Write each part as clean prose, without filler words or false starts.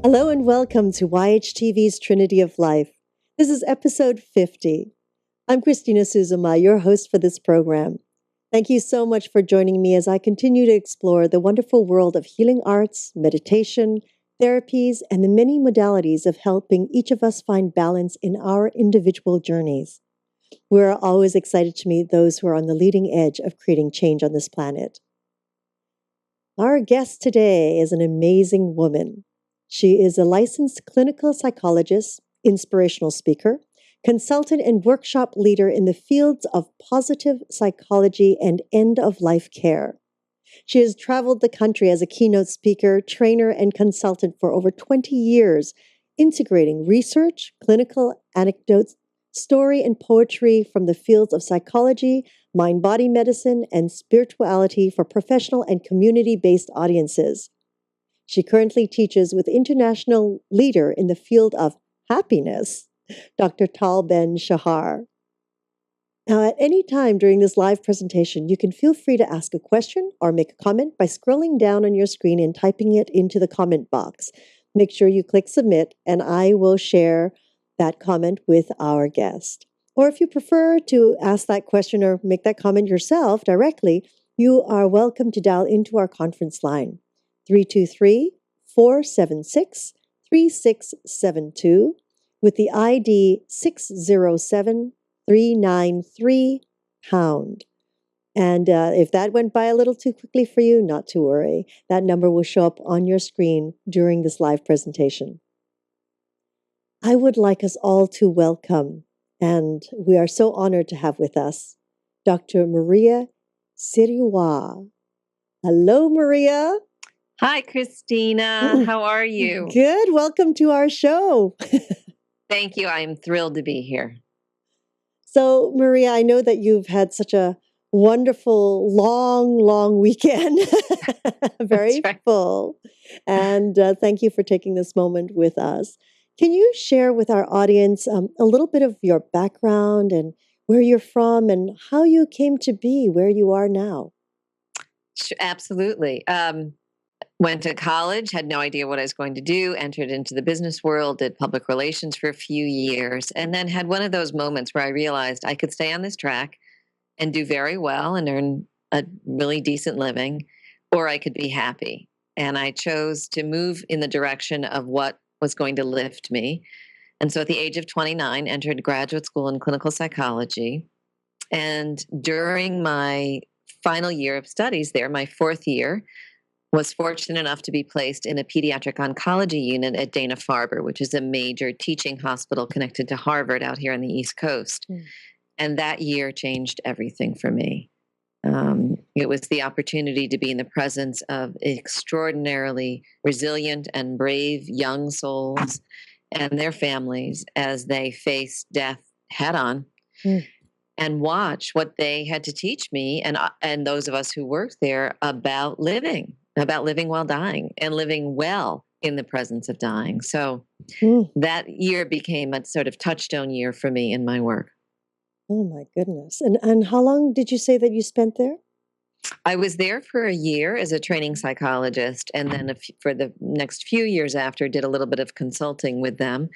Hello and welcome to YHTV's Trinity of Life. This is episode 50. I'm Christina Suzuma, your host for this program. Thank you so much for joining me as I continue to explore the wonderful world of healing arts, meditation, therapies, and the many modalities of helping each of us find balance in our individual journeys. We're always excited to meet those who are on the leading edge of creating change on this planet. Our guest today is an amazing woman. She is a licensed clinical psychologist, inspirational speaker, consultant, and workshop leader in the fields of positive psychology and end-of-life care. She has traveled the country as a keynote speaker, trainer, and consultant for over 20 years, integrating research, clinical anecdotes, story, and poetry from the fields of psychology, mind-body medicine, and spirituality for professional and community-based audiences. She currently teaches with international leader in the field of happiness, Dr. Tal Ben Shahar. Now, at any time during this live presentation, you can feel free to ask a question or make a comment by scrolling down on your screen and typing it into the comment box. Make sure you click submit, and I will share that comment with our guest. Or if you prefer to ask that question or make that comment yourself directly, you are welcome to dial into our conference line. 323-476-3672 with the ID 607393#. And if that went by a little too quickly for you, not to worry. That number will show up on your screen during this live presentation. I would like us all to welcome, and we are so honored to have with us, Dr. Maria Siriwa. Hello, Maria. Hi, Christina. How are you? Good. Welcome to our show. Thank you. I'm thrilled to be here. So, Maria, I know that you've had such a wonderful, long weekend. Very right. full. And thank you for taking this moment with us. Can you share with our audience a little bit of your background and where you're from and how you came to be where you are now? Absolutely. Went to college, had no idea what I was going to do, entered into the business world, did public relations for a few years, and then had one of those moments where I realized I could stay on this track and do very well and earn a really decent living, or I could be happy. And I chose to move in the direction of what was going to lift me. And so at the age of 29, entered graduate school in clinical psychology. And during my final year of studies there, my fourth year, was fortunate enough to be placed in a pediatric oncology unit at Dana-Farber, which is a major teaching hospital connected to Harvard out here on the East Coast. And that year changed everything for me. It was the opportunity to be in the presence of extraordinarily resilient and brave young souls and their families as they face death head on. And watch what they had to teach me and those of us who worked there about living while dying and living well in the presence of dying. So that year became a sort of touchstone year for me in my work. Oh my goodness. And how long did you say that you spent there? I was there for a year as a training psychologist, and then for the next few years after, did a little bit of consulting with them,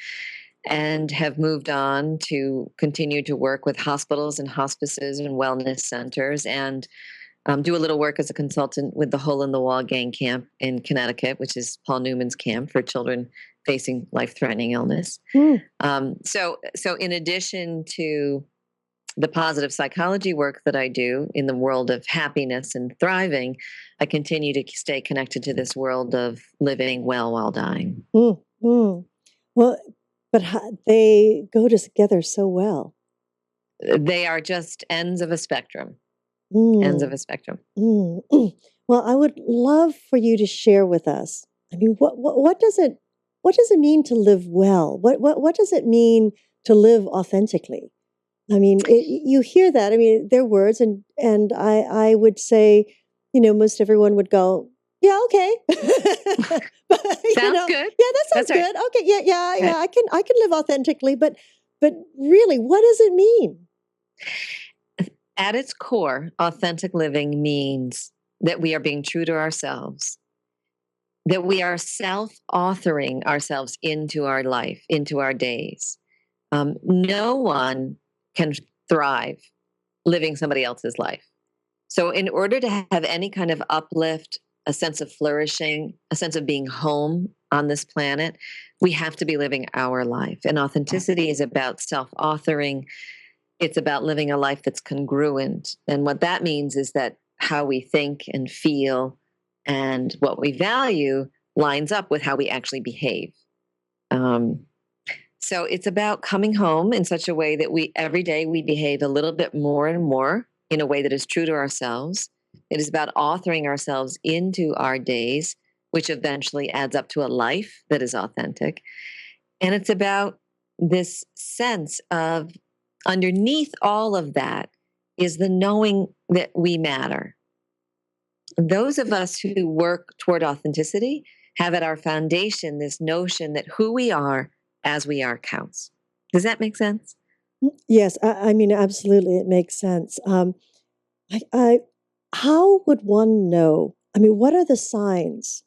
and have moved on to continue to work with hospitals and hospices and wellness centers, and do a little work as a consultant with the Hole in the Wall Gang Camp in Connecticut, which is Paul Newman's camp for children facing life-threatening illness. So in addition to the positive psychology work that I do in the world of happiness and thriving, I continue to stay connected to this world of living well while dying. Well, but they go together so well. They are just ends of a spectrum. Ends of a spectrum. Well, I would love for you to share with us. I mean, what does it mean to live well? What does it mean to live authentically? I mean, you hear that. I mean, they're words, and I would say, most everyone would go, yeah, okay. But, sounds good. Yeah, that sounds good. Okay, yeah. I can live authentically, but really, what does it mean? At its core, authentic living means that we are being true to ourselves, that we are self-authoring ourselves into our life, into our days. No one can thrive living somebody else's life. So, in order to have any kind of uplift, a sense of flourishing, a sense of being home on this planet, we have to be living our life. And authenticity is about self authoring, it's about living a life that's congruent. And what that means is that how we think and feel and what we value lines up with how we actually behave. Um, so it's about coming home in such a way that every day we behave a little bit more and more in a way that is true to ourselves. It is about authoring ourselves into our days, which eventually adds up to a life that is authentic. And it's about this sense of underneath all of that is the knowing that we matter. Those of us who work toward authenticity have at our foundation this notion that who we are as we are counts. Does that make sense? Yes, I mean, absolutely, it makes sense. I, how would one know? I mean, what are the signs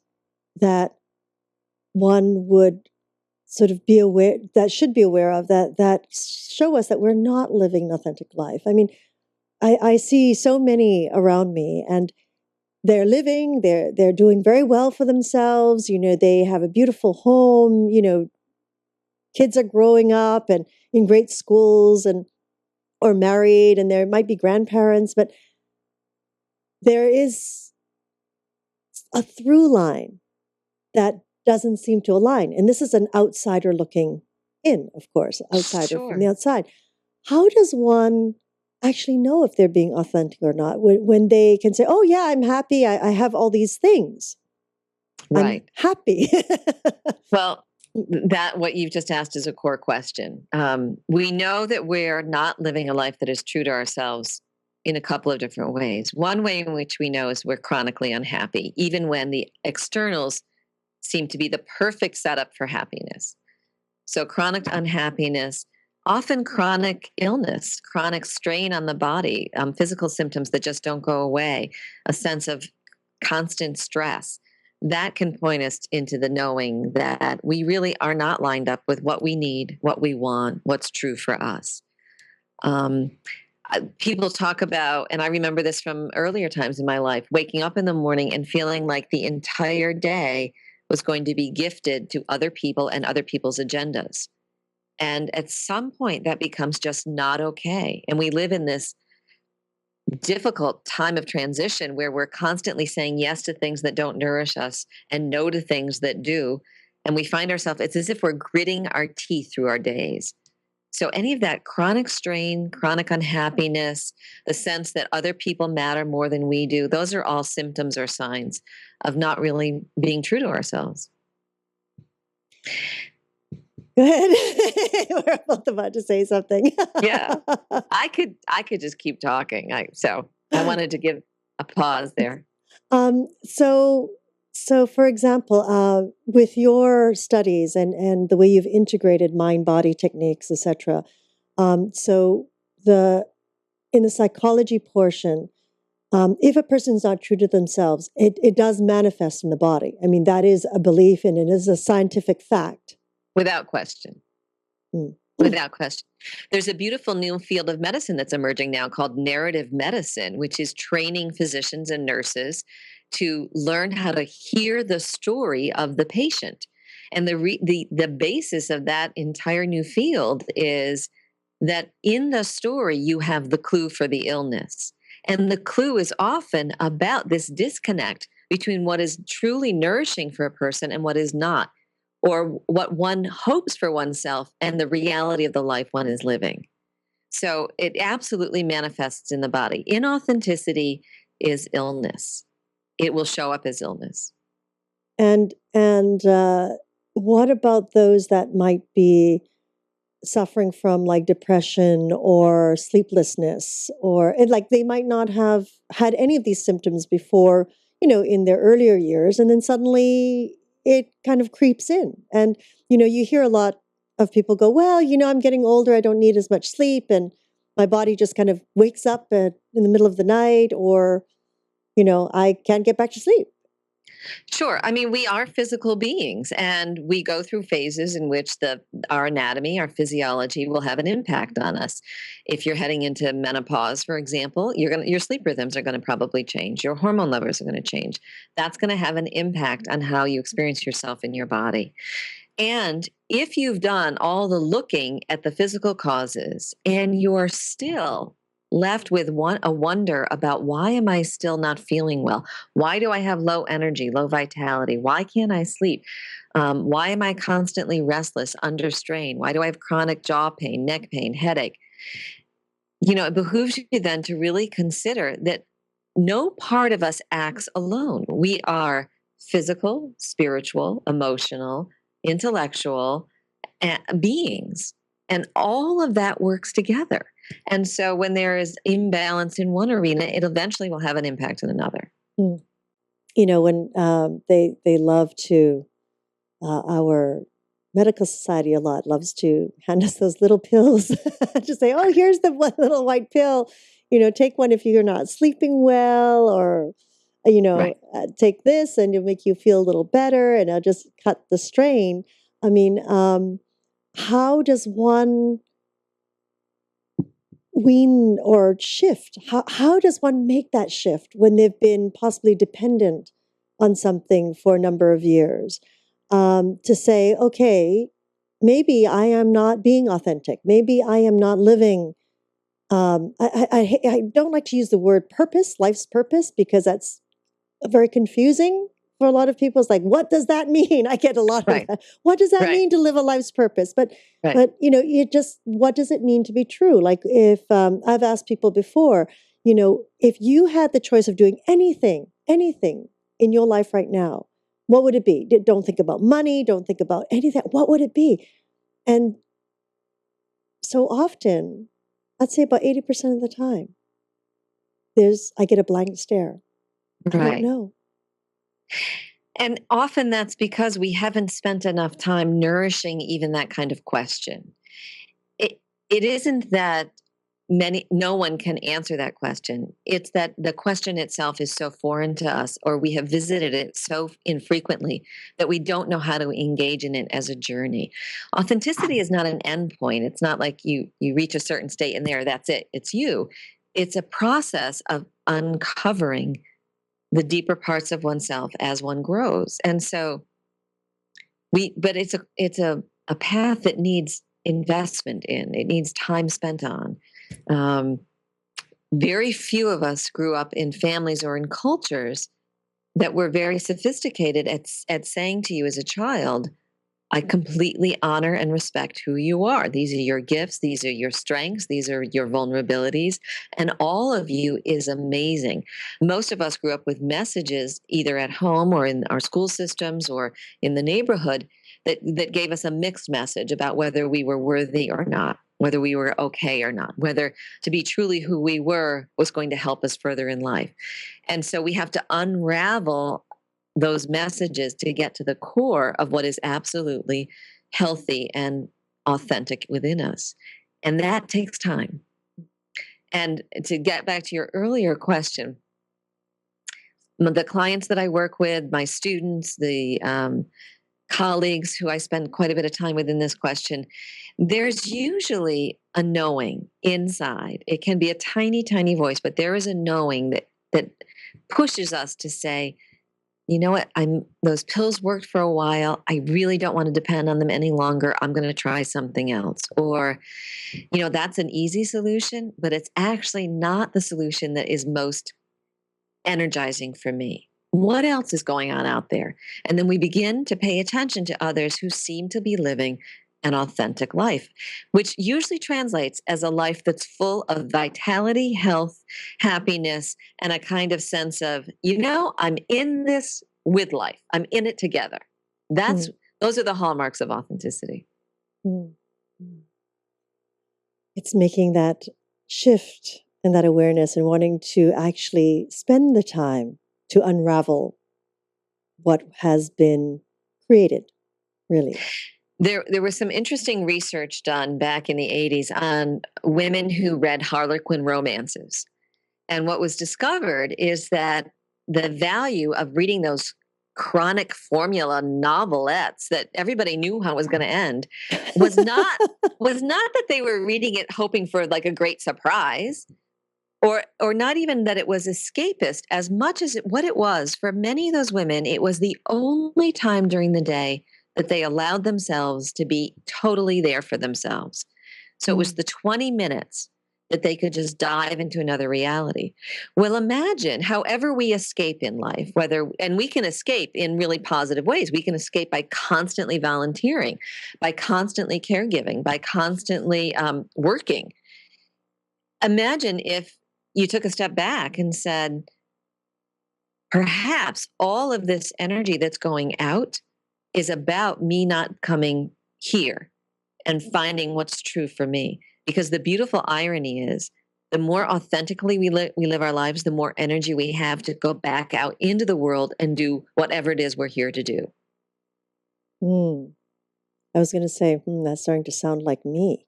that one would sort of be aware, that should be aware of, that show us that we're not living an authentic life? I mean, I see so many around me, and they're living, they're doing very well for themselves. You know, they have a beautiful home. You know, kids are growing up and in great schools, and or married, and there might be grandparents, but there is a through line that doesn't seem to align. And this is an outsider looking in, of course, outsider from the Sure. outside. How does one actually know if they're being authentic or not when they can say, oh, yeah, I'm happy. I have all these things. I'm Right. happy. Well, that what you've just asked is a core question. We know that we're not living a life that is true to ourselves in a couple of different ways. One way in which we know is we're chronically unhappy, even when the externals seem to be the perfect setup for happiness. So, chronic unhappiness, often chronic illness, chronic strain on the body, physical symptoms that just don't go away, a sense of constant stress. That can point us into the knowing that we really are not lined up with what we need, what we want, what's true for us. Um, People talk about, and I remember this from earlier times in my life, waking up in the morning and feeling like the entire day was going to be gifted to other people and other people's agendas. And at some point, that becomes just not okay. And we live in this difficult time of transition where we're constantly saying yes to things that don't nourish us and no to things that do. And we find ourselves, it's as if we're gritting our teeth through our days. So, any of that chronic strain, chronic unhappiness, the sense that other people matter more than we do, those are all symptoms or signs of not really being true to ourselves. Go ahead. We're both about to say something. Yeah, I could just keep talking. So I wanted to give a pause there. So, for example, with your studies and the way you've integrated mind body techniques, etc. So the in the psychology portion, if a person's not true to themselves, it does manifest in the body. I mean, that is a belief, and it is a scientific fact. Without question. Mm. Without question. There's a beautiful new field of medicine that's emerging now called narrative medicine, which is training physicians and nurses to learn how to hear the story of the patient. And the basis of that entire new field is that in the story you have the clue for the illness. And the clue is often about this disconnect between what is truly nourishing for a person and what is not, or what one hopes for oneself and the reality of the life one is living. So it absolutely manifests in the body. Inauthenticity is illness. It will show up as illness. And what about those that might be suffering from like depression or sleeplessness, or and like they might not have had any of these symptoms before, in their earlier years, and then suddenly it kind of creeps in. And you hear a lot of people go, well, I'm getting older, I don't need as much sleep, and my body just kind of wakes up in the middle of the night, or I can't get back to sleep. Sure. I mean, we are physical beings and we go through phases in which our anatomy, our physiology will have an impact on us. If you're heading into menopause, for example, your sleep rhythms are going to probably change. Your hormone levels are going to change. That's going to have an impact on how you experience yourself in your body. And if you've done all the looking at the physical causes and you're still left with a wonder about, why am I still not feeling well? Why do I have low energy, low vitality? Why can't I sleep? Why am I constantly restless, under strain? Why do I have chronic jaw pain, neck pain, headache? It behooves you then to really consider that no part of us acts alone. We are physical, spiritual, emotional, intellectual beings, and all of that works together. And so when there is imbalance in one arena, it eventually will have an impact on another. Mm. When they love to, our medical society a lot loves to hand us those little pills, just say, oh, here's the one little white pill, take one if you're not sleeping well, or, Right. take this and it'll make you feel a little better and it'll just cut the strain. I mean, how does one wean or shift? How does one make that shift when they've been possibly dependent on something for a number of years? To say, okay, maybe I am not being authentic. Maybe I am not living. I don't like to use the word purpose, life's purpose, because that's very confusing for a lot of people. It's like, what does that mean? I get a lot of Right. that. What does that Right. mean to live a life's purpose? But Right. what does it mean to be true? Like, if I've asked people before, if you had the choice of doing anything in your life right now, what would it be? Don't think about money. Don't think about anything. What would it be? And so often, I'd say about 80% of the time, I get a blank stare. I don't Right. know. And often that's because we haven't spent enough time nourishing even that kind of question. It isn't that no one can answer that question. It's that the question itself is so foreign to us, or we have visited it so infrequently that we don't know how to engage in it as a journey. Authenticity is not an endpoint. It's not like you reach a certain state and that's it. It's you. It's a process of uncovering the deeper parts of oneself as one grows. And so but it's a path that needs investment in. It needs time spent on. Um, Very few of us grew up in families or in cultures that were very sophisticated at saying to you as a child, I completely honor and respect who you are. These are your gifts. These are your strengths. These are your vulnerabilities. And all of you is amazing. Most of us grew up with messages either at home or in our school systems or in the neighborhood that gave us a mixed message about whether we were worthy or not, whether we were okay or not, whether to be truly who we were was going to help us further in life. And so we have to unravel those messages to get to the core of what is absolutely healthy and authentic within us. And that takes time. And to get back to your earlier question, the clients that I work with, my students, the colleagues who I spend quite a bit of time with in this question, there's usually a knowing inside. It can be a tiny, tiny voice, but there is a knowing that pushes us to say, you know what, those pills worked for a while. I really don't want to depend on them any longer. I'm going to try something else. Or, that's an easy solution, but it's actually not the solution that is most energizing for me. What else is going on out there? And then we begin to pay attention to others who seem to be living an authentic life, which usually translates as a life that's full of vitality, health, happiness, and a kind of sense of, I'm in this with life. I'm in it together. Those are the hallmarks of authenticity. Mm. It's making that shift and that awareness and wanting to actually spend the time to unravel what has been created, really. There was some interesting research done back in the 80s on women who read Harlequin romances. And what was discovered is that the value of reading those chronic formula novelettes that everybody knew how it was going to end was not that they were reading it hoping for like a great surprise, or not even that it was escapist as much as what it was for many of those women. It was the only time during the day that they allowed themselves to be totally there for themselves. So it was the 20 minutes that they could just dive into another reality. Well, imagine however we escape in life, and we can escape in really positive ways. We can escape by constantly volunteering, by constantly caregiving, by constantly working. Imagine if you took a step back and said, perhaps all of this energy that's going out is about me not coming here and finding what's true for me. Because the beautiful irony is, the more authentically we live our lives, the more energy we have to go back out into the world and do whatever it is we're here to do. I was going to say, that's starting to sound like me.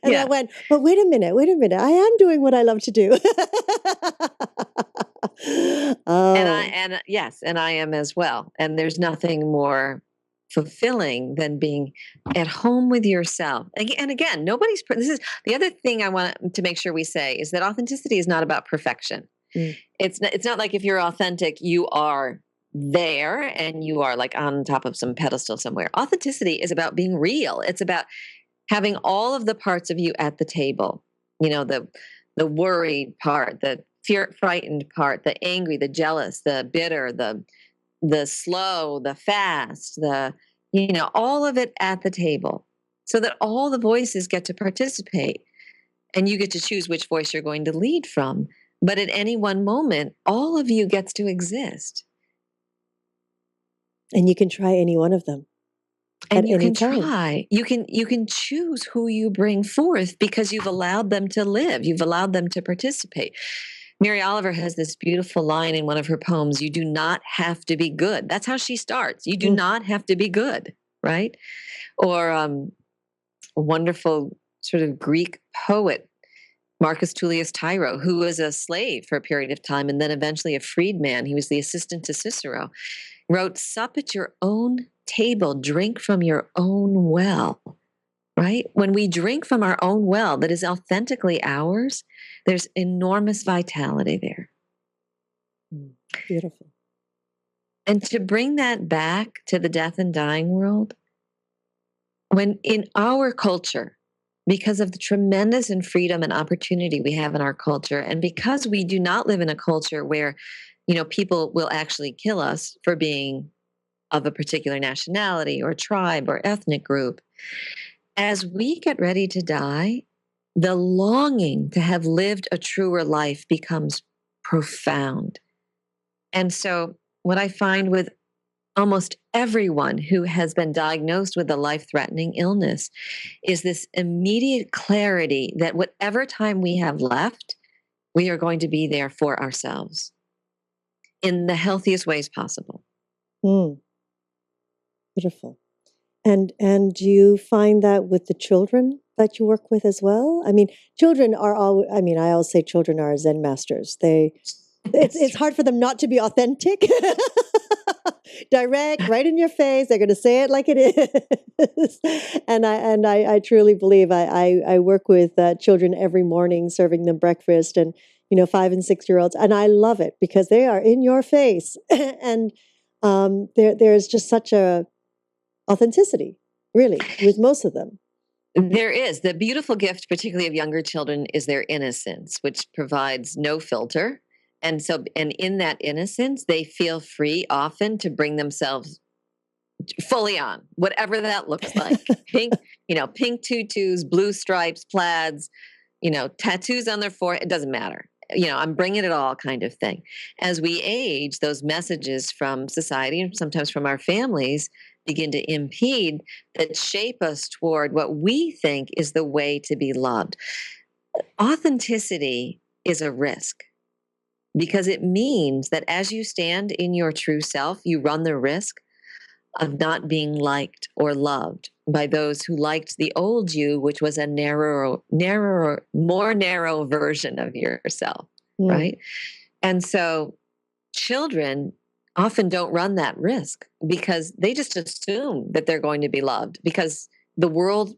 And Yeah. I went, but wait a minute. I am doing what I love to do. And I am as well. And there's nothing more fulfilling than being at home with yourself. And again, this is the other thing I want to make sure we say is that authenticity is not about perfection. It's not like if you're authentic, you are there and you are like on top of some pedestal somewhere. Authenticity is about being real. It's about having all of the parts of you at the table. You know, the worried part, the frightened part, the angry, the jealous, the bitter, the slow, the fast, all of it at the table, so that all the voices get to participate and you get to choose which voice you're going to lead from. But at any one moment, all of you gets to exist. And you can try any one of them. And you can try. You can choose who you bring forth because you've allowed them to live. You've allowed them to participate. Mary Oliver has this beautiful line in one of her poems, you do not have to be good. That's how she starts. You do not have to be good, right? Or a wonderful sort of Greek poet, Marcus Tullius Tiro, who was a slave for a period of time and then eventually a freedman. He was the assistant to Cicero, wrote, sup at your own table, drink from your own well. Right? When we drink from our own well that is authentically ours, there's enormous vitality there. Beautiful. And to bring that back to the death and dying world, when in our culture, because of the tremendous and freedom and opportunity we have in our culture, and because we do not live in a culture where, people will actually kill us for being of a particular nationality or tribe or ethnic group, as we get ready to die, the longing to have lived a truer life becomes profound. And so what I find with almost everyone who has been diagnosed with a life-threatening illness is this immediate clarity that whatever time we have left, we are going to be there for ourselves in the healthiest ways possible. Beautiful. And do you find that with the children that you work with as well? I mean, children are all, I always say children are Zen masters. It's hard for them not to be authentic, direct, right in your face. They're going to say it like it is. And I truly believe I work with children every morning, serving them breakfast and, 5 and 6 year olds. And I love it because they are in your face. And there's just such a authenticity, really, with most of them. There is. The beautiful gift, particularly of younger children, is their innocence, which provides no filter. And in that innocence, they feel free often to bring themselves fully on, whatever that looks like. Pink tutus, blue stripes, plaids, tattoos on their forehead. It doesn't matter. I'm bringing it all kind of thing. As we age, those messages from society and sometimes from our families begin to impede that shape us toward what we think is the way to be loved. Authenticity is a risk because it means that as you stand in your true self, you run the risk of not being liked or loved by those who liked the old you, which was a more narrow version of yourself, right? And so children often don't run that risk because they just assume that they're going to be loved because the world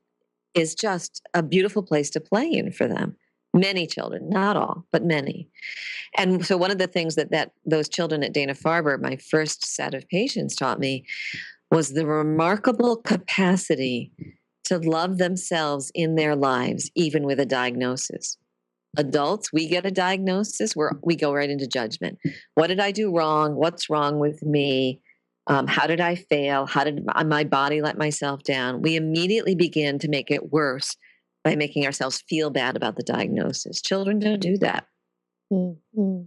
is just a beautiful place to play in for them. Many children, not all, but many. And so one of the things that those children at Dana-Farber, my first set of patients, taught me was the remarkable capacity to love themselves in their lives, even with a diagnosis. Adults, we get a diagnosis, we go right into judgment. What did I do wrong? What's wrong with me? How did I fail? How did my body let myself down? We immediately begin to make it worse by making ourselves feel bad about the diagnosis. Children don't do that. Mm-hmm.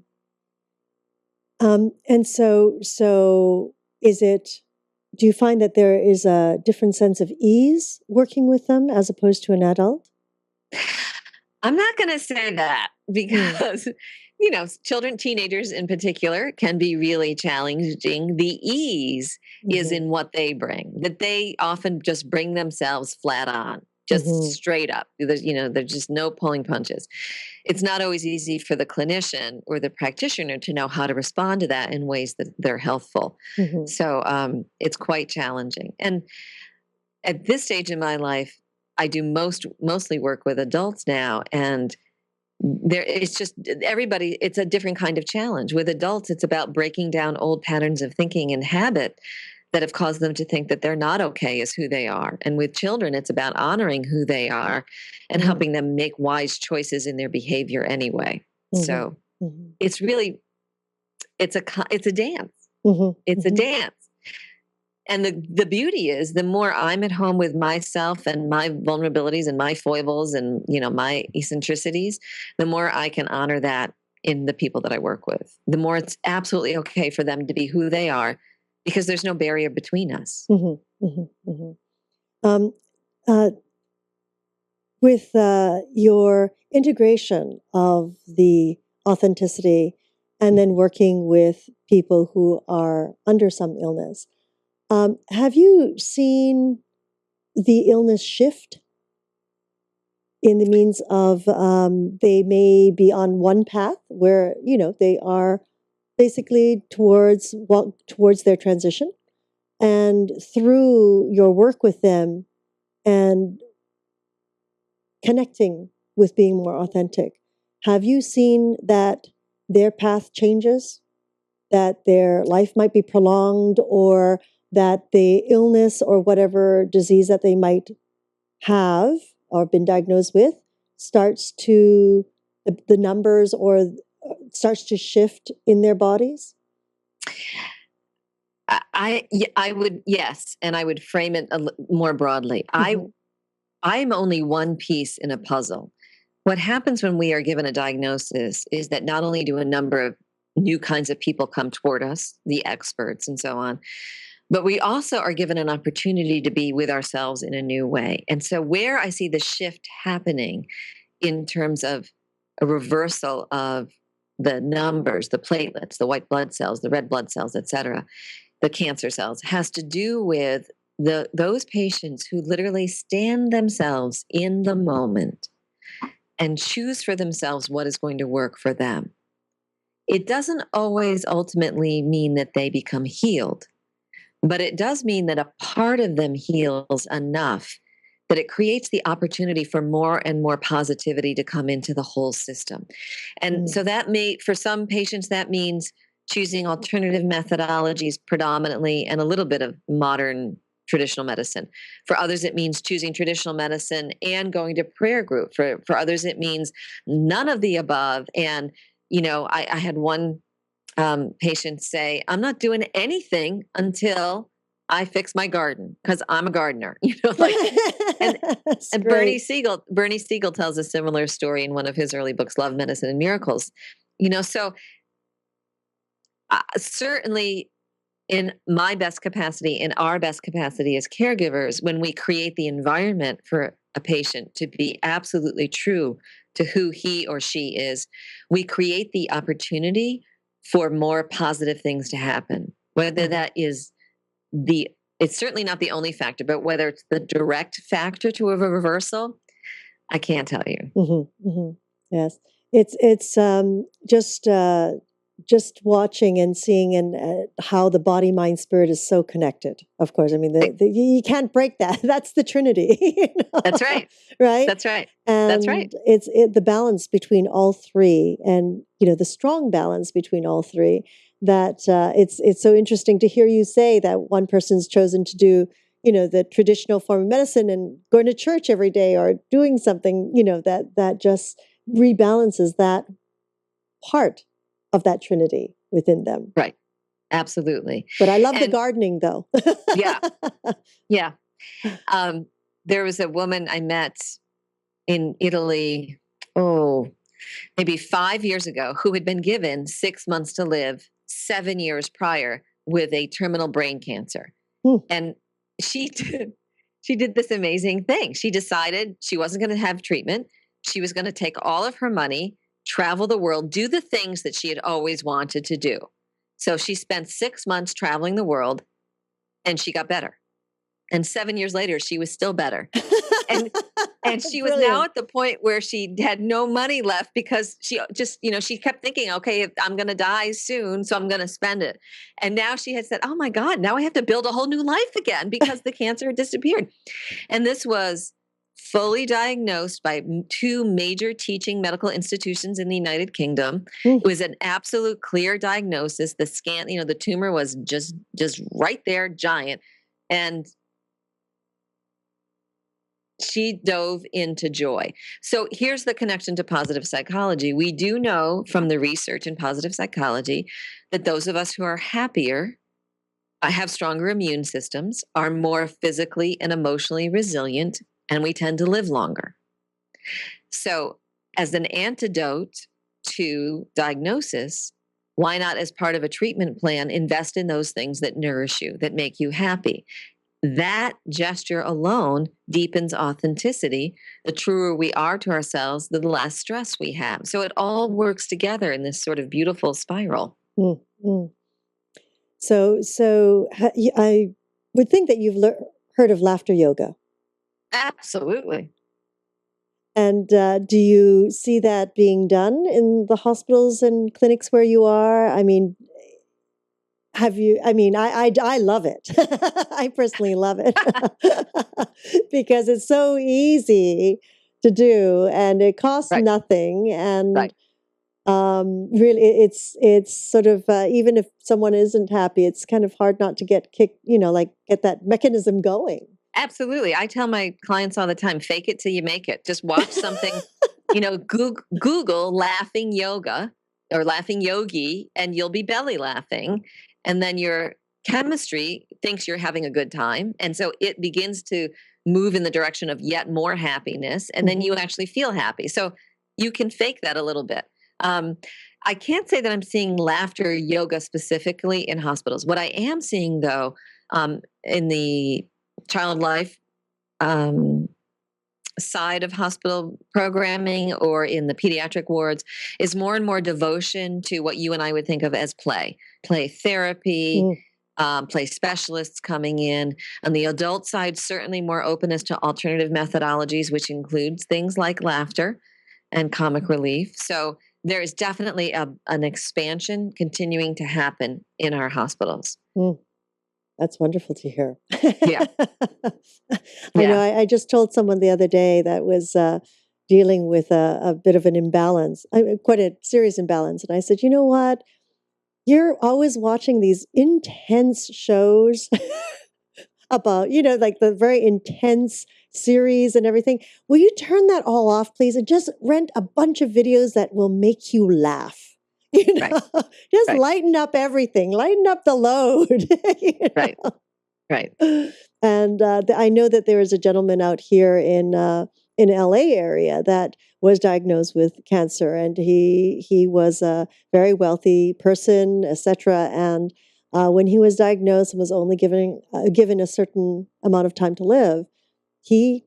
And so is it, do you find that there is a different sense of ease working with them as opposed to an adult? I'm not going to say that because, children, teenagers in particular, can be really challenging. The ease is in what they bring, that they often just bring themselves flat on, just straight up. There's just no pulling punches. It's not always easy for the clinician or the practitioner to know how to respond to that in ways that they're healthful. So it's quite challenging. And at this stage in my life, I do mostly work with adults now, and it's just everybody, it's a different kind of challenge. With adults, it's about breaking down old patterns of thinking and habit that have caused them to think that they're not okay as who they are. And with children, it's about honoring who they are and helping them make wise choices in their behavior anyway. So it's really, it's a dance. It's a dance. And the beauty is, the more I'm at home with myself and my vulnerabilities and my foibles and, my eccentricities, the more I can honor that in the people that I work with. The more it's absolutely okay for them to be who they are, because there's no barrier between us. With your integration of the authenticity and then working with people who are under some illness, have you seen the illness shift in the means of they may be on one path where, they are basically towards their transition, and through your work with them and connecting with being more authentic, have you seen that their path changes, that their life might be prolonged, or that the illness or whatever disease that they might have or been diagnosed with starts to, the numbers or starts to shift in their bodies? I would, yes, and I would frame it more broadly. I'm only one piece in a puzzle. What happens when we are given a diagnosis is that not only do a number of new kinds of people come toward us, the experts and so on, but we also are given an opportunity to be with ourselves in a new way. And so where I see the shift happening in terms of a reversal of the numbers, the platelets, the white blood cells, the red blood cells, et cetera, the cancer cells, has to do with those patients who literally stand themselves in the moment and choose for themselves what is going to work for them. It doesn't always ultimately mean that they become healed, but it does mean that a part of them heals enough that it creates the opportunity for more and more positivity to come into the whole system. And so that for some patients, that means choosing alternative methodologies predominantly and a little bit of modern traditional medicine. For others, it means choosing traditional medicine and going to prayer group. For others, it means none of the above. And, I had one patient say, I'm not doing anything until I fix my garden because I'm a gardener. And Bernie Siegel tells a similar story in one of his early books, Love, Medicine, and Miracles. So certainly in my best capacity, in our best capacity as caregivers, when we create the environment for a patient to be absolutely true to who he or she is, we create the opportunity for more positive things to happen. Whether that is it's certainly not the only factor, but whether it's the direct factor to a reversal, I can't tell you. Yes. It's just just watching and seeing and how the body, mind, spirit is so connected. Of course, I mean, you can't break that. That's the Trinity. That's right. Right? That's right. That's right. And it's the balance between all three, and the strong balance between all three. That it's so interesting to hear you say that one person's chosen to do the traditional form of medicine and going to church every day or doing something that just rebalances that part of that Trinity within them. Right. Absolutely. But I love the gardening, though. Yeah. Yeah. There was a woman I met in Italy, maybe 5 years ago, who had been given 6 months to live 7 years prior with a terminal brain cancer. And she did this amazing thing. She decided she wasn't going to have treatment. She was going to take all of her money, travel the world, do the things that she had always wanted to do. So she spent 6 months traveling the world, and she got better. And 7 years later, she was still better. And she was now at the point where she had no money left because she just, she kept thinking, okay, I'm going to die soon, so I'm going to spend it. And now she had said, oh my God, now I have to build a whole new life again because the cancer had disappeared. And this was fully diagnosed by 2 major teaching medical institutions in the United Kingdom. It was an absolute clear diagnosis. The scan, the tumor was just right there, giant. And she dove into joy. So here's the connection to positive psychology. We do know from the research in positive psychology that those of us who are happier, have stronger immune systems, are more physically and emotionally resilient, and we tend to live longer. So as an antidote to diagnosis, why not, as part of a treatment plan, invest in those things that nourish you, that make you happy? That gesture alone deepens authenticity. The truer we are to ourselves, the less stress we have. So it all works together in this sort of beautiful spiral. Mm-hmm. So I would think that you've heard of laughter yoga. Absolutely. And do you see that being done in the hospitals and clinics where you are? I mean, have you? I mean, I love it. I personally love it because it's so easy to do, and it costs nothing. And really, it's sort of even if someone isn't happy, it's kind of hard not to get kicked. Get that mechanism going. Absolutely. I tell my clients all the time, fake it till you make it. Just watch something, Google laughing yoga or laughing yogi, and you'll be belly laughing. And then your chemistry thinks you're having a good time. And so it begins to move in the direction of yet more happiness. And then you actually feel happy. So you can fake that a little bit. I can't say that I'm seeing laughter yoga specifically in hospitals. What I am seeing, though, in the child life side of hospital programming or in the pediatric wards, is more and more devotion to what you and I would think of as play therapy, play specialists coming in. On the adult side, certainly more openness to alternative methodologies, which includes things like laughter and comic relief. So there is definitely an expansion continuing to happen in our hospitals. That's wonderful to hear. Yeah. I know. I just told someone the other day that was dealing with a bit of an imbalance, quite a serious imbalance. And I said, you know what? You're always watching these intense shows about, like the very intense series and everything. Will you turn that all off, please? And just rent a bunch of videos that will make you laugh. Just lighten up everything, lighten up the load. Right. And I know that there is a gentleman out here in LA area that was diagnosed with cancer, and he was a very wealthy person, etc. And when he was diagnosed and was only given a certain amount of time to live, he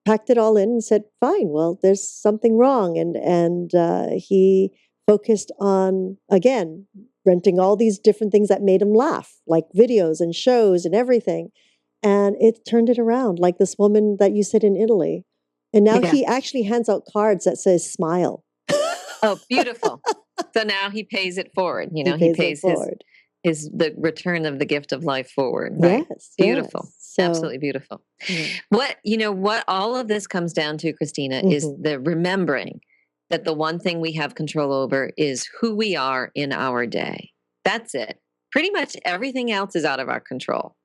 packed it all in and said, "Fine, well, there's something wrong," and he focused on, again, renting all these different things that made him laugh, like videos and shows and everything. And it turned it around, like this woman that you said in Italy. And now he actually hands out cards that says smile. Oh, beautiful. So now he pays it forward. He He pays it pays forward. the return of the gift of life forward. Right. Yes, Beautiful. yes. So, Absolutely beautiful. yeah. What all of this comes down to, Christina, is Mhm. the remembering that the one thing we have control over is who we are in our day. That's it. Pretty much everything else is out of our control.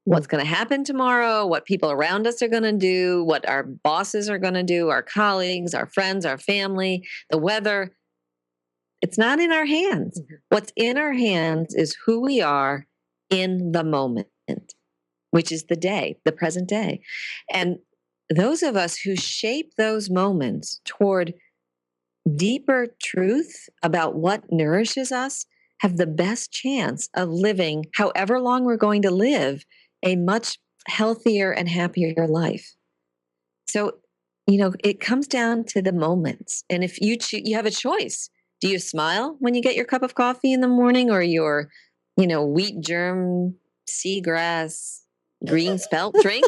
What's going to happen tomorrow, what people around us are going to do, what our bosses are going to do, our colleagues, our friends, our family, the weather. It's not in our hands. Mhm. What's in our hands is who we are in the moment, which is the day, the present day. And those of us who shape those moments toward deeper truth about what nourishes us have the best chance of living, however long we're going to live, a much healthier and happier life. So, it comes down to the moments. And if you have a choice. Do you smile when you get your cup of coffee in the morning, or your, wheat germ, seagrass, green spelt drink?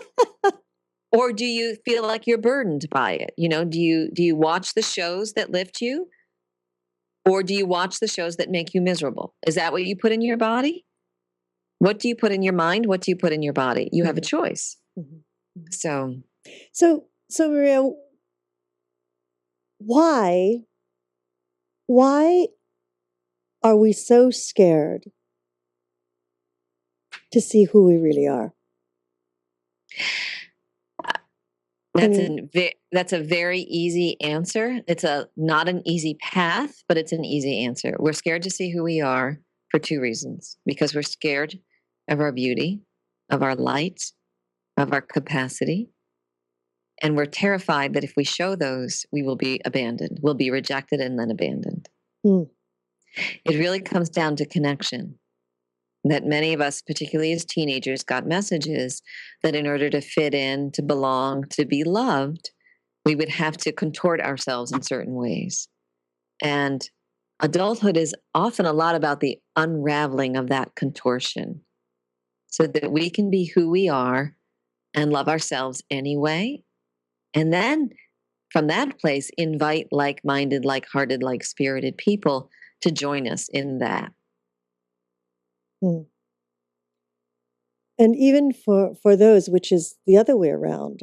Or do you feel like you're burdened by it? Do you watch the shows that lift you? Or do you watch the shows that make you miserable? Is that what you put in your body? What do you put in your mind? What do you put in your body? You have a Mhm. choice. Mhm. Mhm. So, So Maria, why are we so scared to see who we really are? I mean, that's a very easy answer. It's not an easy path, but it's an easy answer. We're scared to see who we are for two reasons. Because we're scared of our beauty, of our light, of our capacity. And we're terrified that if we show those, we will be abandoned. We'll be rejected and then abandoned. mm, It really comes down to connection. That many of us, particularly as teenagers, got messages that in order to fit in, to belong, to be loved, we would have to contort ourselves in certain ways. And adulthood is often a lot about the unraveling of that contortion so that we can be who we are and love ourselves anyway. And then from that place, invite like minded, like hearted, like spirited people to join us in that. mm. And even for those, which is the other way around,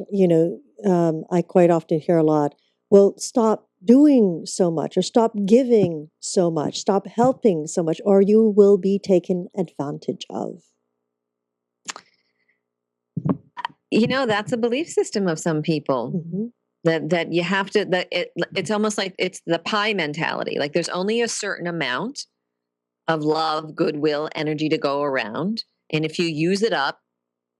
I quite often hear a lot, well, stop doing so much, or stop giving so much, stop helping so much, or you will be taken advantage of. That's a belief system of some people. Hmm. That you have to, it's almost like it's the pie mentality. Like there's only a certain amount of love, goodwill, energy to go around. And if you use it up,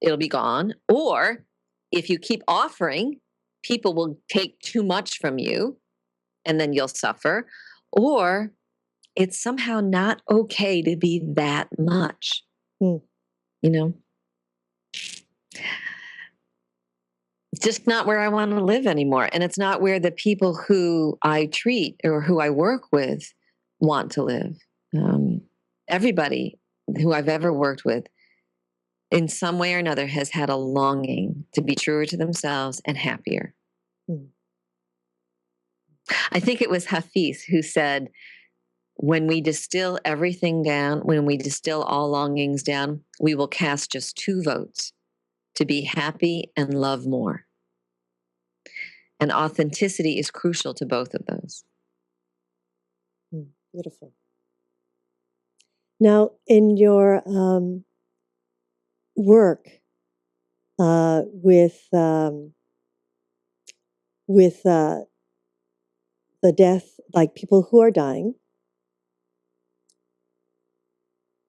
it'll be gone. Or if you keep offering, people will take too much from you and then you'll suffer. Or it's somehow not okay to be that much, Mm. you know? It's just not where I want to live anymore. And it's not where the people who I treat or who I work with want to live. Everybody who I've ever worked with, in some way or another, has had a longing to be truer to themselves and happier. Mm. I think it was Hafiz who said, when we distill everything down, when we distill all longings down, we will cast just 2 votes to be happy and love more. And authenticity is crucial to both of those. Beautiful. Now, in your work with the death, like people who are dying,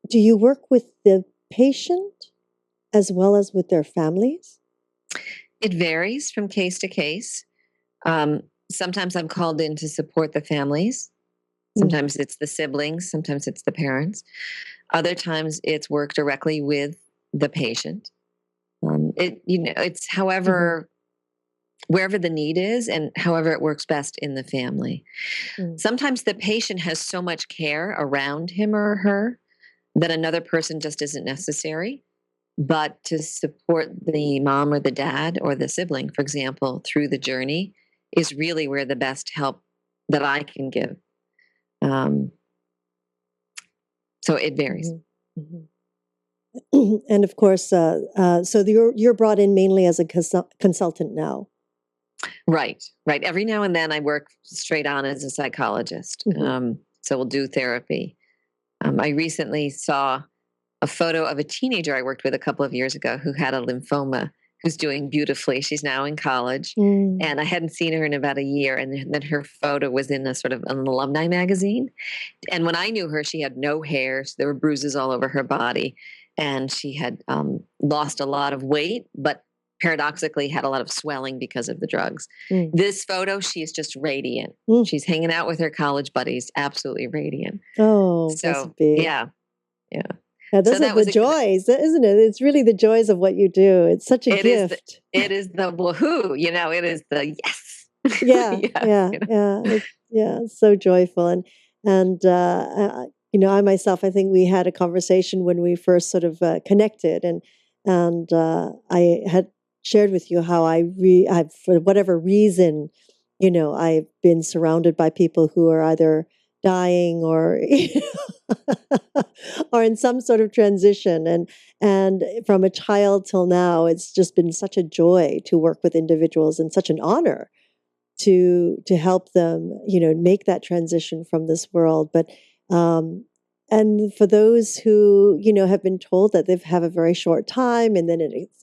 do you work with the patient as well as with their families? It varies from case to case. Sometimes I'm called in to support the families. Sometimes it's the siblings. Sometimes it's the parents. Other times it's work directly with the patient. It's however, wherever the need is and however it works best in the family. Mm. Sometimes the patient has so much care around him or her that another person just isn't necessary. But to support the mom or the dad or the sibling, for example, through the journey is really where the best help that I can give. Um, so it varies. Mm-hmm. And of course, so you're brought in mainly as a consultant now. Right. Every now and then I work straight on as a psychologist. Mm-hmm. So we'll do therapy. I recently saw a photo of a teenager I worked with a couple of years ago who had a lymphoma, who's doing beautifully. She's now in college. Mm. And I hadn't seen her in about a year. And then her photo was in a sort of an alumni magazine. And when I knew her, she had no hair. So there were bruises all over her body. And she had lost a lot of weight, but paradoxically had a lot of swelling because of the drugs. Mm. This photo, she is just radiant. Mm. She's hanging out with her college buddies, absolutely radiant. Oh, So, yeah. Yeah. Yeah, those So are that the was joys, isn't it? It's really the joys of what you do. It's such a gift. it is the woohoo, it is the yes. Yeah, Yes, yeah, yeah. It's so joyful, and I myself, I think we had a conversation when we first sort of connected, and I had shared with you how I've, for whatever reason, I've been surrounded by people who are either dying or or in some sort of transition, and from a child till now, it's just been such a joy to work with individuals and such an honor to help them, make that transition from this world. But and for those who have been told that they have a very short time, and then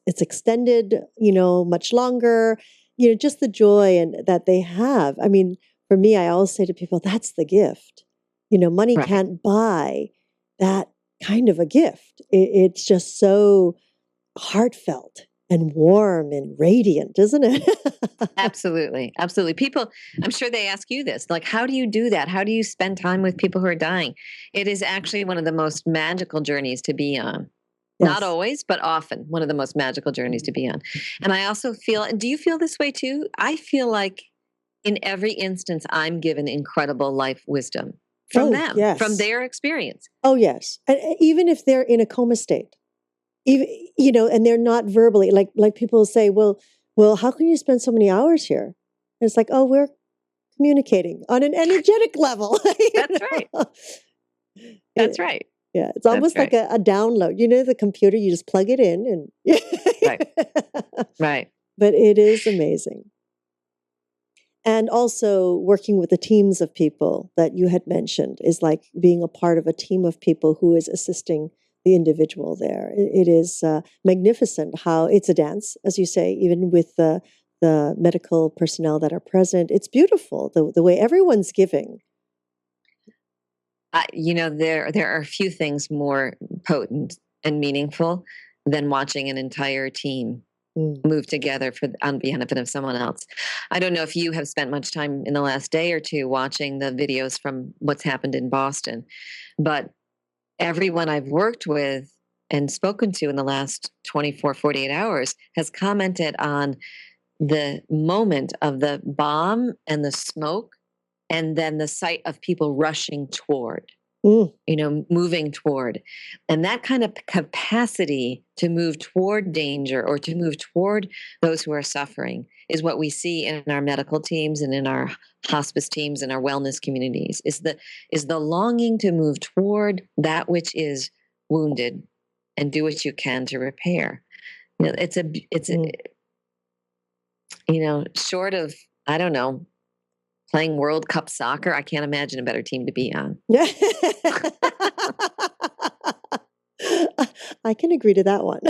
it's extended, much longer, just the joy and that they have. I mean, for me, I always say to people, that's the gift. Money right. can't buy that kind of a gift. It's just so heartfelt and warm and radiant, isn't it? Absolutely. People, I'm sure they ask you this, like, how do you do that? How do you spend time with people who are dying? It is actually one of the most magical journeys to be on. Not Yes. always, but often one of the most magical journeys to be on. And I also feel, and do you feel this way too? I feel like in every instance, I'm given incredible life wisdom from Oh, them, from yes. their experience. Oh, yes. And even if they're in a coma state, even, and they're not verbally, like people will say, well, how can you spend so many hours here? And it's like, oh, we're communicating on an energetic level. That's right. That's right. Yeah, it's That's almost like right. a download. The computer, you just plug it in and Right. But it is amazing. And also working with the teams of people that you had mentioned is like being a part of a team of people who is assisting the individual there. It is magnificent how it's a dance, as you say, even with the medical personnel that are present. It's beautiful, the way everyone's giving. There are a few things more potent and meaningful than watching an entire team move together on behalf of someone else. I don't know if you have spent much time in the last day or two watching the videos from what's happened in Boston, but everyone I've worked with and spoken to in the last 24, 48 hours has commented on the moment of the bomb and the smoke, and then the sight of people rushing toward, moving toward. And that kind of capacity to move toward danger or to move toward those who are suffering is what we see in our medical teams and in our hospice teams and our wellness communities, is the longing to move toward that which is wounded and do what you can to repair. Short of, I don't know, playing World Cup soccer, I can't imagine a better team to be on. I can agree to that one.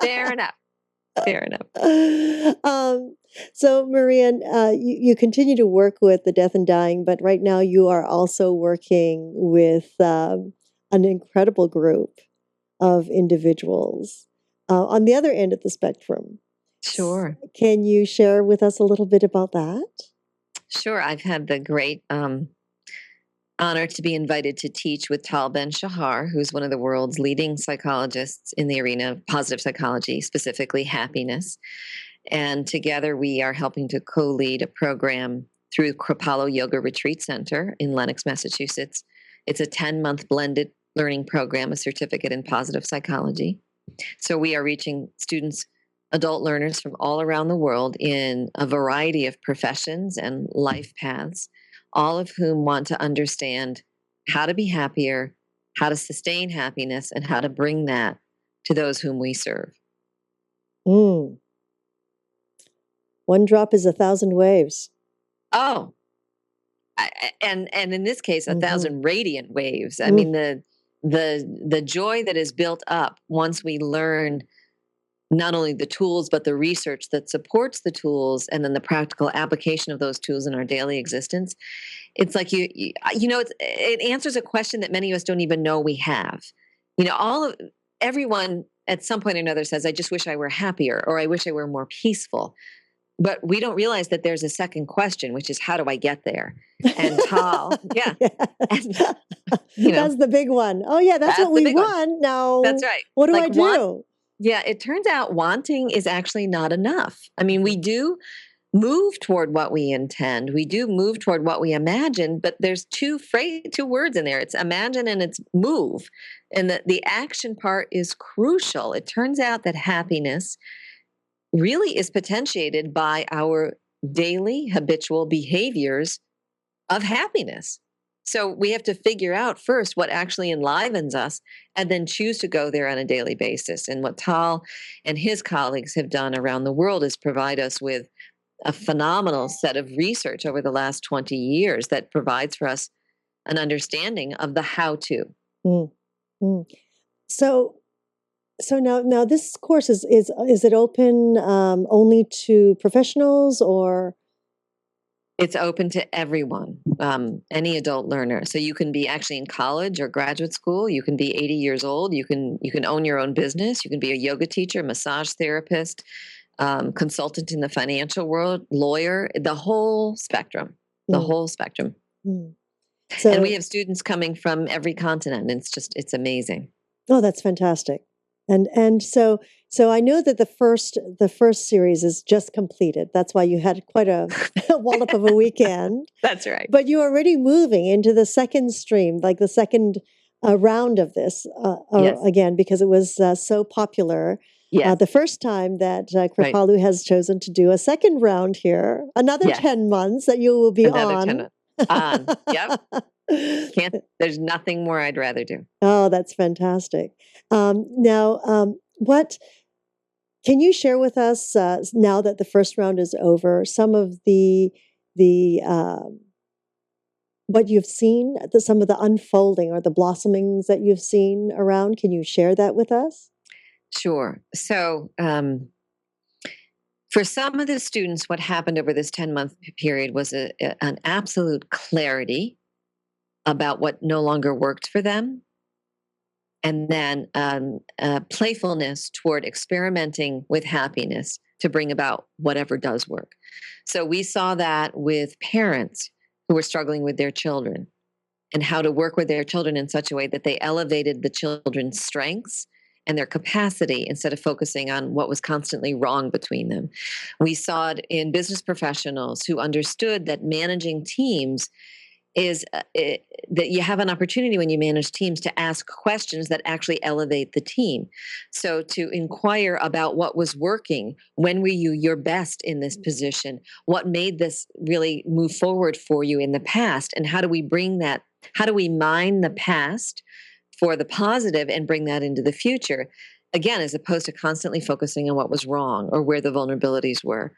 Fair enough. So, Marian, you continue to work with the death and dying, but right now you are also working with an incredible group of individuals on the other end of the spectrum. Sure. Can you share with us a little bit about that? Sure. I've had the great honor to be invited to teach with Tal Ben-Shahar, who's one of the world's leading psychologists in the arena of positive psychology, specifically happiness. And together we are helping to co-lead a program through Kripalu Yoga Retreat Center in Lenox, Massachusetts. It's a 10-month blended learning program, a certificate in positive psychology. So we are reaching students, adult learners from all around the world in a variety of professions and life paths, all of whom want to understand how to be happier, how to sustain happiness, and how to bring that to those whom we serve. Mm. One drop is 1,000 waves. Oh, and in this case, 1,000 radiant waves. I mean, the joy that is built up once we learn not only the tools, but the research that supports the tools, and then the practical application of those tools in our daily existence. It's like it answers a question that many of us don't even know we have. Everyone at some point or another says, "I just wish I were happier," or "I wish I were more peaceful." But we don't realize that there's a second question, which is, how do I get there? And Tal, yeah. And, That's the big one. Oh, yeah, that's what we want. Now, that's right. What do I do? Yeah, it turns out wanting is actually not enough. I mean, we do move toward what we intend. We do move toward what we imagine, but there's two words in there. It's imagine and it's move. And the action part is crucial. It turns out that happiness really is potentiated by our daily habitual behaviors of happiness. So we have to figure out first what actually enlivens us and then choose to go there on a daily basis. And what Tal and his colleagues have done around the world is provide us with a phenomenal set of research over the last 20 years that provides for us an understanding of the how-to. Mm. Mm. So now this course is it open only to professionals, or? It's open to everyone, any adult learner. So you can be actually in college or graduate school. You can be 80 years old. You can own your own business. You can be a yoga teacher, massage therapist, consultant in the financial world, lawyer, the whole spectrum, the whole spectrum. Mm. And we have students coming from every continent. And it's amazing. Oh, that's fantastic. And so I know that the first series is just completed. That's why you had quite a wallop of a weekend. That's right. But you're already moving into the second stream, like the second round of this Yes. again, because it was so popular. Yes. The first time that Kripalu has chosen to do a second round here, another 10 months that you will be on. 10 months. Yep. There's nothing more I'd rather do. Oh, that's fantastic. Now, what can you share with us now that the first round is over? Some of the what you've seen, some of the unfolding or the blossomings that you've seen around. Can you share that with us? Sure. So, for some of the students, what happened over this 10-month period was an absolute clarity about what no longer worked for them. And then playfulness toward experimenting with happiness to bring about whatever does work. So we saw that with parents who were struggling with their children and how to work with their children in such a way that they elevated the children's strengths and their capacity instead of focusing on what was constantly wrong between them. We saw it in business professionals who understood that managing teams is that you have an opportunity when you manage teams to ask questions that actually elevate the team. So to inquire about what was working, when were you your best in this position, what made this really move forward for you in the past, and how do we mine the past for the positive and bring that into the future, again, as opposed to constantly focusing on what was wrong or where the vulnerabilities were.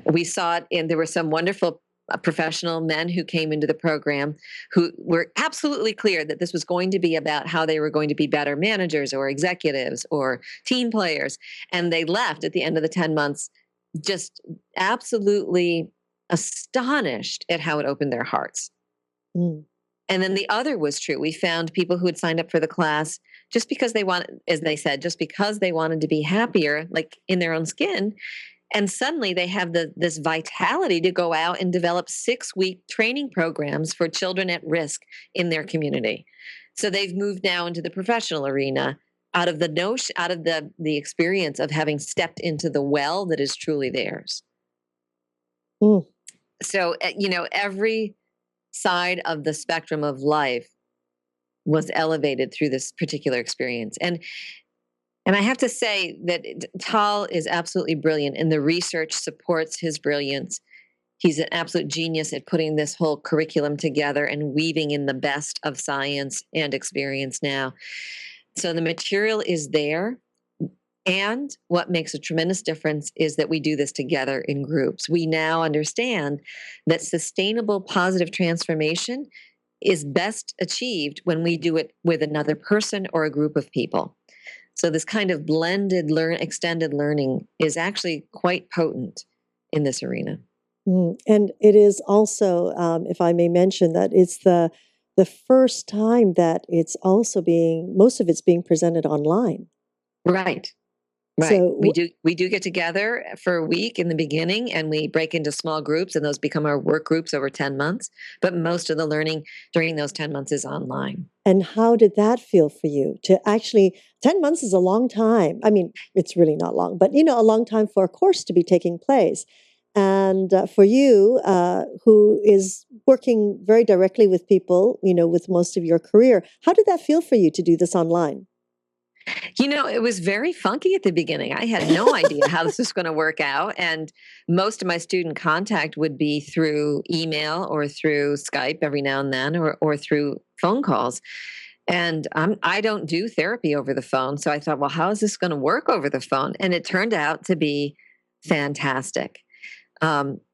We saw it, and there were some wonderful professional men who came into the program who were absolutely clear that this was going to be about how they were going to be better managers or executives or team players. And they left at the end of the 10 months just absolutely astonished at how it opened their hearts. Mm. And then the other was true. We found people who had signed up for the class just because they wanted, as they said, just because they wanted to be happier, like in their own skin. And suddenly they have this vitality to go out and develop 6-week training programs for children at risk in their community. So they've moved now into the professional arena out of the experience of having stepped into the well that is truly theirs. Mm. So, every side of the spectrum of life was elevated through this particular experience. And I have to say that Tal is absolutely brilliant, and the research supports his brilliance. He's an absolute genius at putting this whole curriculum together and weaving in the best of science and experience now. So the material is there. And what makes a tremendous difference is that we do this together in groups. We now understand that sustainable positive transformation is best achieved when we do it with another person or a group of people. So this kind of blended extended learning is actually quite potent in this arena. And it is also, if I may mention, that it's the first time that it's also most of it's being presented online. Right. Right. So we do get together for a week in the beginning, and we break into small groups, and those become our work groups over 10 months. But most of the learning during those 10 months is online. And how did that feel for you to actually, 10 months is a long time. I mean, it's really not long, but a long time for a course to be taking place. And for you, who is working very directly with people, with most of your career, how did that feel for you to do this online? It was very funky at the beginning. I had no idea how this was going to work out. And most of my student contact would be through email or through Skype every now and then, or through phone calls. And I don't do therapy over the phone. So I thought, well, how is this going to work over the phone? And it turned out to be fantastic.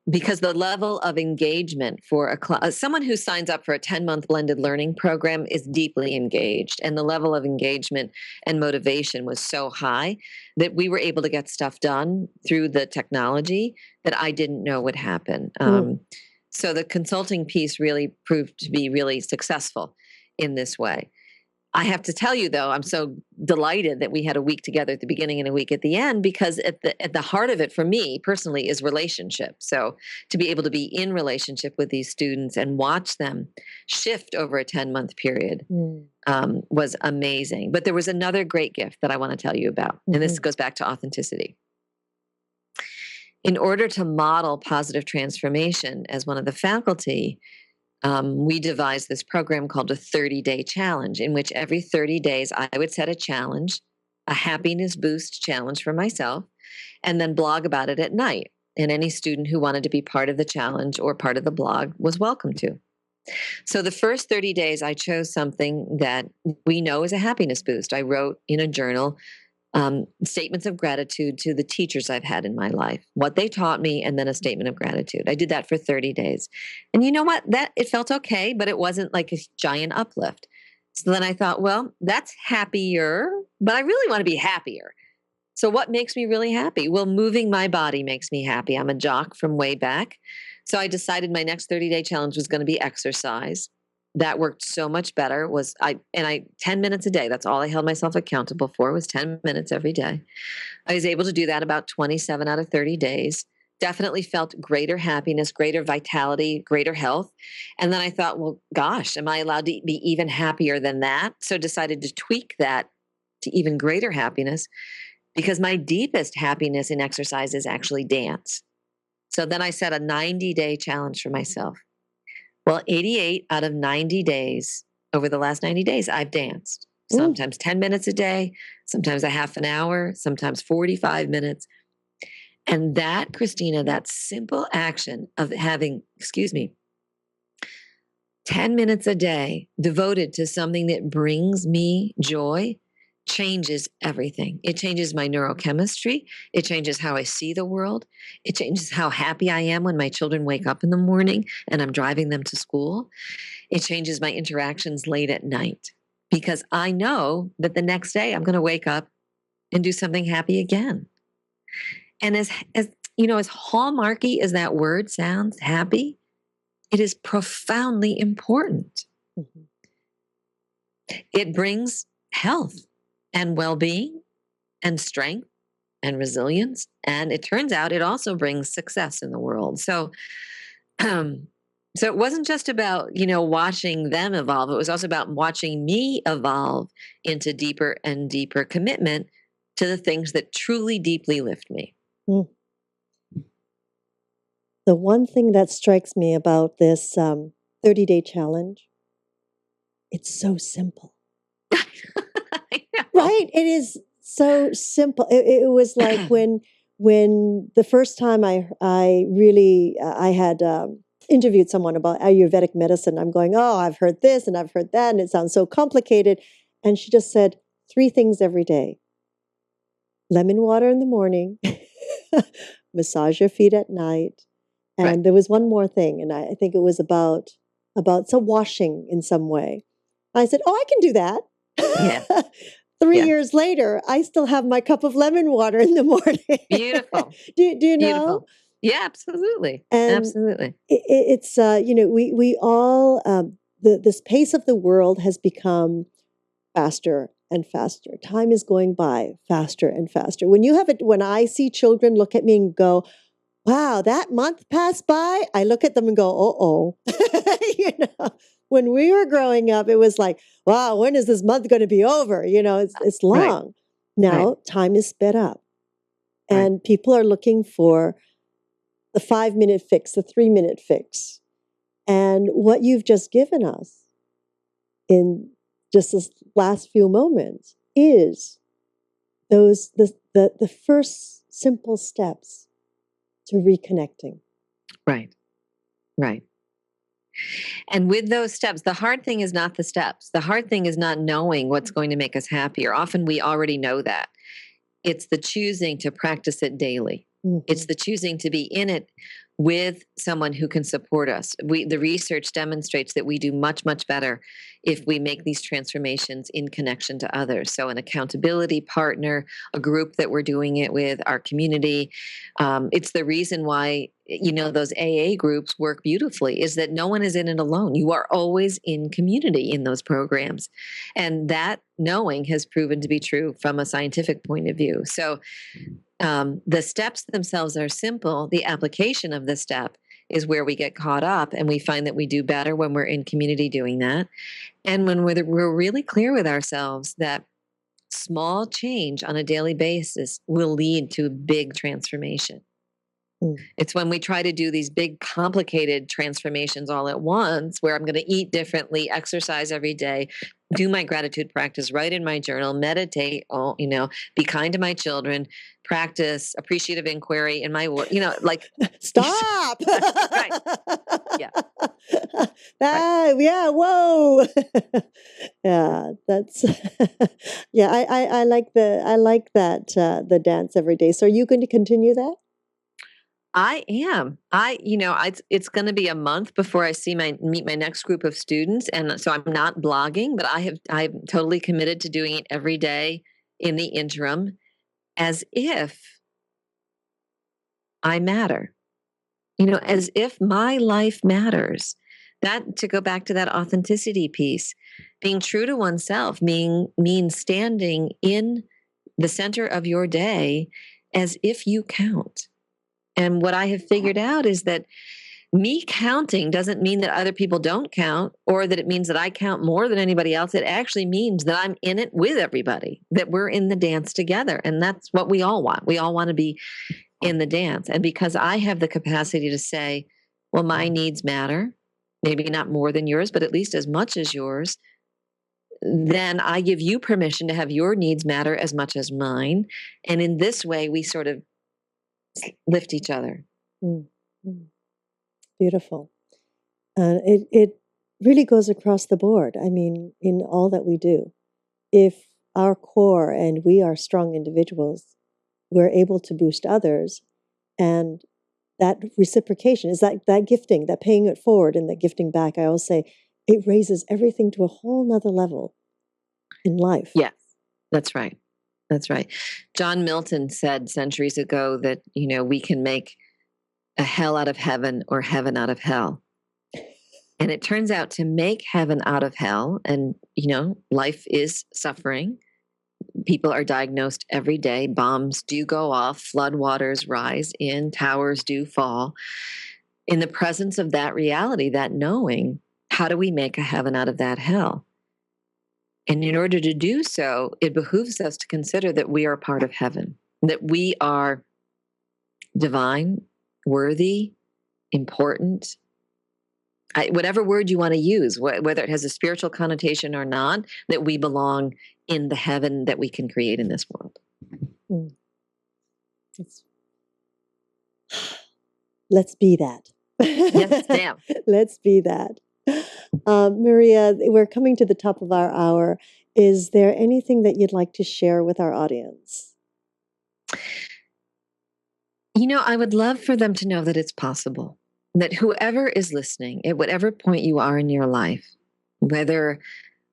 Because the level of engagement for someone who signs up for a 10-month blended learning program is deeply engaged. And the level of engagement and motivation was so high that we were able to get stuff done through the technology that I didn't know would happen. So the consulting piece really proved to be really successful in this way. I have to tell you, though, I'm so delighted that we had a week together at the beginning and a week at the end, because at the heart of it for me personally is relationship. So to be able to be in relationship with these students and watch them shift over a 10-month period was amazing. But there was another great gift that I want to tell you about, and this goes back to authenticity. In order to model positive transformation as one of the faculty, we devised this program called a 30-day challenge, in which every 30 days I would set a challenge, a happiness boost challenge for myself, and then blog about it at night. And any student who wanted to be part of the challenge or part of the blog was welcome to. So the first 30 days, I chose something that we know is a happiness boost. I wrote in a journal statements of gratitude to the teachers I've had in my life, what they taught me, and then a statement of gratitude. I did that for 30 days. And you know what? It felt okay, but it wasn't like a giant uplift. So then I thought, well, that's happier, but I really want to be happier. So what makes me really happy? Well, moving my body makes me happy. I'm a jock from way back. So I decided my next 30-day challenge was going to be exercise. That worked so much better. 10 minutes a day. That's all I held myself accountable for, was 10 minutes every day. I was able to do that about 27 out of 30 days. Definitely felt greater happiness, greater vitality, greater health. And then I thought, well, gosh, am I allowed to be even happier than that? So decided to tweak that to even greater happiness, because my deepest happiness in exercise is actually dance. So then I set a 90-day challenge for myself. Well, 88 out of 90 days, over the last 90 days, I've danced. Sometimes 10 minutes a day, sometimes a half an hour, sometimes 45 minutes. And that, Christina, that simple action of having, 10 minutes a day devoted to something that brings me joy changes everything. It changes my neurochemistry. It changes how I see the world. It changes how happy I am when my children wake up in the morning and I'm driving them to school. It changes my interactions late at night, because I know that the next day I'm going to wake up and do something happy again. And as hallmarky as that word sounds, happy, it is profoundly important. It brings health and well-being and strength and resilience. And it turns out it also brings success in the world. So it wasn't just about, watching them evolve. It was also about watching me evolve into deeper and deeper commitment to the things that truly deeply lift me. The one thing that strikes me about this 30-day challenge, it's so simple. Right? It is so simple. It was like when when the first time I had interviewed someone about Ayurvedic medicine, I'm going, oh, I've heard this and I've heard that, and it sounds so complicated. And she just said 3 things every day: lemon water in the morning, massage your feet at night, and Right. there was one more thing, and I think it was about some washing in some way. I said, oh, I can do that. Yeah. 3 Yeah. years later, I still have my cup of lemon water in the morning. Beautiful. Do you know? Beautiful. Yeah, absolutely. And Absolutely. it's we all this pace of the world has become faster and faster. Time is going by faster and faster. When I see children look at me and go, wow, that month passed by, I look at them and go, oh. When we were growing up, it was like, wow, when is this month going to be over? It's Right. long. Now Right. time is sped up, Right. and people are looking for the 5-minute fix, the 3-minute fix. And what you've just given us in just this last few moments is the first simple steps to reconnecting. Right. Right. And with those steps, the hard thing is not the steps. The hard thing is not knowing what's going to make us happier. Often we already know that. It's the choosing to practice it daily. It's Mhm. the choosing to be in it with someone who can support us. The research demonstrates that we do much, much better if we make these transformations in connection to others. So an accountability partner, a group that we're doing it with, our community. It's the reason why, those AA groups work beautifully, is that no one is in it alone. You are always in community in those programs. And that knowing has proven to be true from a scientific point of view. So the steps themselves are simple. The application of the step is where we get caught up, and we find that we do better when we're in community doing that. And when we're really clear with ourselves that small change on a daily basis will lead to big transformation. Mm. It's when we try to do these big, complicated transformations all at once, where I'm going to eat differently, exercise every day, do my gratitude practice, write in my journal, meditate, be kind to my children, practice appreciative inquiry in my work, like, Stop. right. Yeah. Right. Yeah, whoa. Yeah, that's yeah, I like the dance every day. So are you going to continue that? I am. It's going to be a month before I meet my next group of students, and so I'm not blogging, but I'm totally committed to doing it every day in the interim, as if I matter. As if my life matters. That, to go back to that authenticity piece, being true to oneself means standing in the center of your day as if you count. And what I have figured out is that me counting doesn't mean that other people don't count, or that it means that I count more than anybody else. It actually means that I'm in it with everybody, that we're in the dance together. And that's what we all want. We all want to be in the dance. And because I have the capacity to say, well, my needs matter, maybe not more than yours, but at least as much as yours, then I give you permission to have your needs matter as much as mine. And in this way, we sort of lift each other. Mm, mm. Beautiful. It really goes across the board. I mean, in all that we do, if our core and we are strong individuals, we're able to boost others, and that reciprocation is that gifting, that paying it forward and that gifting back. I always say it raises everything to a whole nother level in life. Yes, that's right. That's right. John Milton said centuries ago that, we can make a hell out of heaven or heaven out of hell. And it turns out to make heaven out of hell, and, life is suffering. People are diagnosed every day. Bombs do go off, floodwaters rise in, towers do fall. In the presence of that reality, that knowing, how do we make a heaven out of that hell? And in order to do so, it behooves us to consider that we are a part of heaven, that we are divine, worthy, important. Whatever word you want to use, whether it has a spiritual connotation or not, that we belong in the heaven that we can create in this world. Mm. It's Let's be that. Yes, ma'am. Let's be that. Maria, we're coming to the top of our hour. Is there anything that you'd like to share with our audience? I would love for them to know that it's possible, that whoever is listening, at whatever point you are in your life, whether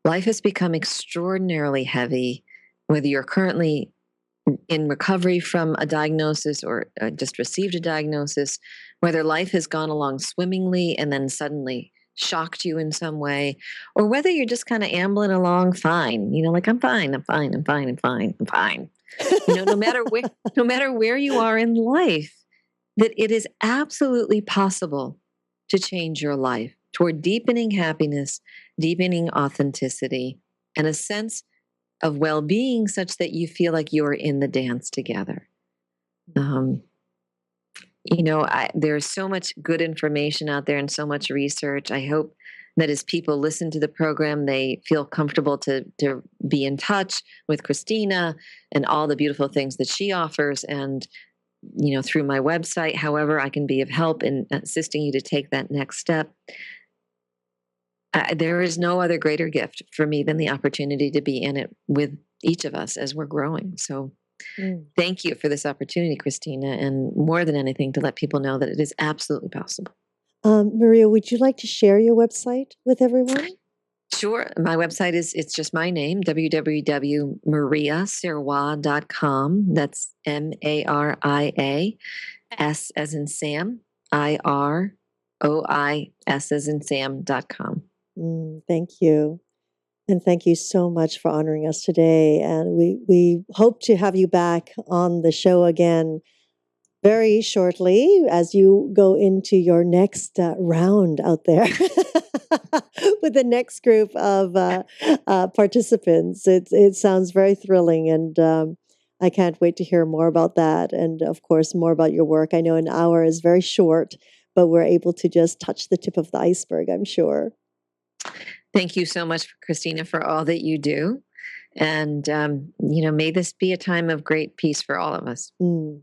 life has become extraordinarily heavy, whether you're currently in recovery from a diagnosis or just received a diagnosis, whether life has gone along swimmingly and then suddenly shocked you in some way, or whether you're just kind of ambling along fine, like I'm fine, I'm fine, I'm fine, I'm fine, I'm fine. No matter where you are in life, that it is absolutely possible to change your life toward deepening happiness, deepening authenticity, and a sense of well-being such that you feel like you're in the dance together. There's so much good information out there and so much research. I hope that as people listen to the program, they feel comfortable to be in touch with Christina and all the beautiful things that she offers. And, through my website, however I can be of help in assisting you to take that next step. There is no other greater gift for me than the opportunity to be in it with each of us as we're growing. So thank you for this opportunity, Christina, and more than anything, to let people know that it is absolutely possible. Maria, would you like to share your website with everyone? Sure. My website it's just my name, www.mariasirois.com. That's Maria, S as in Sam, IROIS as in Sam.com. Thank you. And thank you so much for honoring us today. And we hope to have you back on the show again very shortly as you go into your next round out there with the next group of participants. It sounds very thrilling, and I can't wait to hear more about that. And of course, more about your work. I know an hour is very short, but we're able to just touch the tip of the iceberg, I'm sure. Thank you so much, Christina, for all that you do. And, may this be a time of great peace for all of us.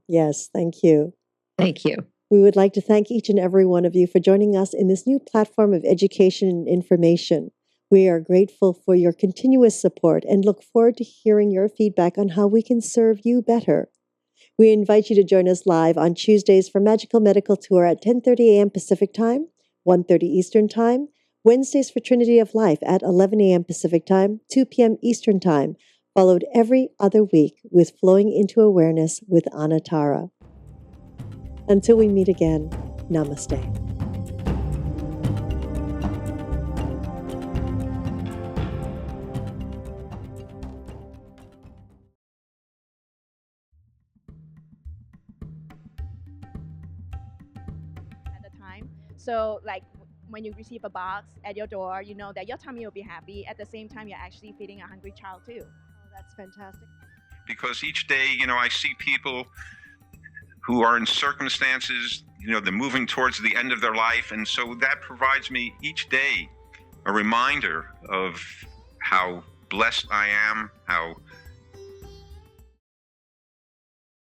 Yes, thank you. Thank you. We would like to thank each and every one of you for joining us in this new platform of education and information. We are grateful for your continuous support and look forward to hearing your feedback on how we can serve you better. We invite you to join us live on Tuesdays for Magical Medical Tour at 10:30 a.m. Pacific Time, 1:30 Eastern Time, Wednesdays for Trinity of Life at 11 a.m. Pacific Time, 2 p.m. Eastern Time, followed every other week with Flowing into Awareness with Anatara. Until we meet again, namaste. At the time. So when you receive a box at your door, you know that your tummy will be happy. At the same time, you're actually feeding a hungry child too. Oh, that's fantastic. Because each day, I see people who are in circumstances, they're moving towards the end of their life. And so that provides me each day a reminder of how blessed I am, how